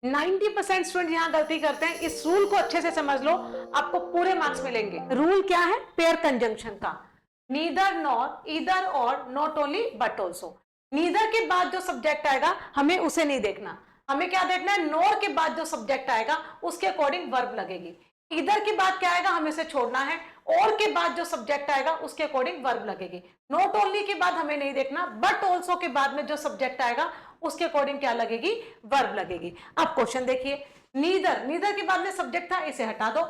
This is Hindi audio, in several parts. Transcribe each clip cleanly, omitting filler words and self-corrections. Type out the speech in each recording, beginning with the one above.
90% स्टूडेंट यहाँ गलती करते हैं। इस रूल को अच्छे से समझ लो, आपको पूरे मार्क्स मिलेंगे। रूल क्या है? पेयर कंजंक्शन का, नीदर नॉर, ईदर और, not only but also. Neither के बाद जो सब्जेक्ट आएगा हमें उसे नहीं देखना, हमें क्या देखना है? नॉर के बाद जो सब्जेक्ट आएगा उसके अकॉर्डिंग वर्ब लगेगी। ईदर के बाद क्या आएगा हमें उसे छोड़ना है, और के बाद जो सब्जेक्ट आएगा उसके अकॉर्डिंग वर्ब लगेगी। नॉट ओनली के बाद हमें नहीं देखना, बट ऑल्सो के बाद में जो सब्जेक्ट आएगा उसके अकॉर्डिंग क्या लगेगी? वर्ब लगेगी। अब क्वेश्चन देखिए, नीदर, नीदर के बाद में सब्जेक्ट था, इसे हटा दो।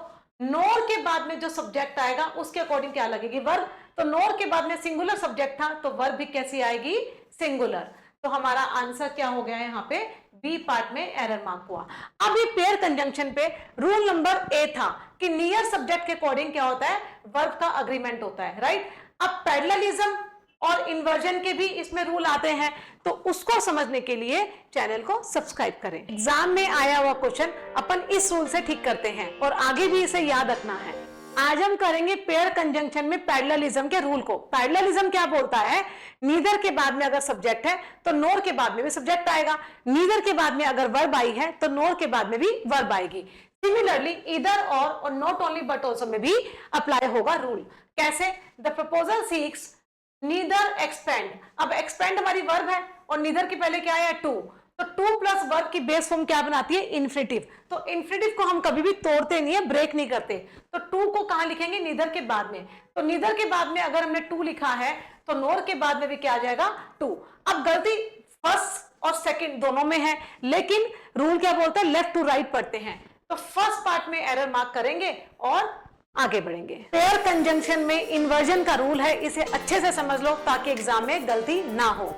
नोर के बाद में जो सब्जेक्ट आएगा उसके अकॉर्डिंग क्या लगेगी? वर्ब। तो नोर के बाद में सिंगुलर सब्जेक्ट था तो वर्ब भी कैसी आएगी? सिंगुलर। तो हमारा आंसर क्या हो गया है? यहाँ पे बी पार्ट में एरर मार्क हुआ। अब ये पेयर कंजंक्शन पे रूल नंबर ए था कि नियर सब्जेक्ट के अकॉर्डिंग क्या होता है? वर्ब का अग्रीमेंट होता है, राइट। अब पैरेललिज्म और इन्वर्जन के भी इसमें रूल आते हैं, तो उसको समझने के लिए चैनल को सब्सक्राइब करें। एग्जाम में आया हुआ क्वेश्चन अपन इस रूल से ठीक करते हैं और आगे भी इसे याद रखना है। आज हम करेंगे पेयर कंजंक्शन में पैरेललिज्म के रूल को। पैरेललिज्म क्या बोलता है? नीदर के बाद में अगर सब्जेक्ट है तो नोर के बाद में भी सब्जेक्ट आएगा, नीदर के बाद में अगर वर्ब आई है तो नोर के बाद में भी वर्ब आएगी। सिमिलरली ईदर और नॉट ओनली बट ऑल्सो में भी अप्लाई होगा रूल। कैसे? The proposal seeks neither expand. अब एक्सपेंड हमारी वर्ब है और नीदर के पहले क्या है? टू। तो टू प्लस वर्ब की बेस फॉर्म क्या बनाती है? इन्फिनिटिव। तो इन्फिनिटिव को हम कभी भी तोड़ते नहीं है, ब्रेक नहीं करते। तो टू को कहां लिखेंगे? नीदर के बाद में। तो नीदर के बाद में अगर हमने टू लिखा है तो नोर के बाद में भी क्या आ जाएगा? टू। अब गलती फर्स्ट और सेकंड दोनों में है, लेकिन रूल क्या बोलता है? लेफ्ट टू राइट पढ़ते हैं। तो फर्स्ट पार्ट में एरर मार्क करेंगे और आगे बढ़ेंगे। पेयर कंजंक्शन में इन्वर्जन का रूल है, इसे अच्छे से समझ लो ताकि एग्जाम में गलती ना हो।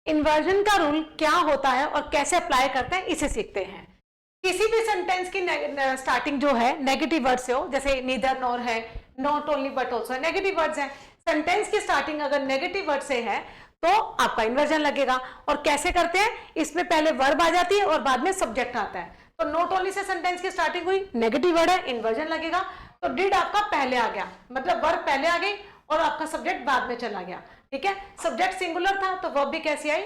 इन्वर्जन का रूल क्या होता है और कैसे अप्लाई करते हैं इसे सीखते हैं। किसी भी सेंटेंस की स्टार्टिंग जो है नेगेटिव वर्ड से हो, जैसे नीदर नॉर है, नॉट ओनली बट ऑल्सो है, नेगेटिव वर्ड्स हैं। सेंटेंस की स्टार्टिंग अगर नेगेटिव वर्ड से है तो आपका इन्वर्जन लगेगा। और कैसे करते हैं? इसमें पहले वर्ब आ जाती है और बाद में सब्जेक्ट आता है। तो नॉट ओनली से सेंटेंस की स्टार्टिंग हुई, नेगेटिव वर्ड है, इन्वर्जन लगेगा। तो डिड आपका पहले आ गया, मतलब वर्ब पहले आ गई और आपका सब्जेक्ट बाद में चला गया। ठीक है, सब्जेक्ट सिंगुलर था तो वर्ब भी कैसी आई?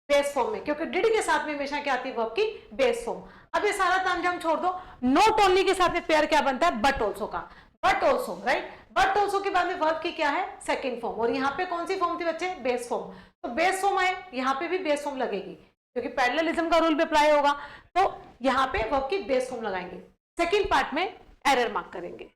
बेस फॉर्म में, क्योंकि डिड के साथ में हमेशा क्या आती है? वर्ब की बेस फॉर्म। अब ये सारा तामझाम छोड़ दो, नॉट ओनली के साथ में पेयर क्या बनता है? बट ऑल्सो का। But also, right. But also के बाद में वर्ब की क्या है? Second form. और यहाँ पे कौन सी फॉर्म थी बच्चे? Base form. तो बेस फॉर्म आए, यहाँ पे भी बेस फॉर्म लगेगी क्योंकि पैरेललिज्म का रूल भी अप्लाई होगा। तो यहाँ पे वर्ब की बेस फॉर्म लगाएंगे। सेकेंड पार्ट में एरर मार्क करेंगे।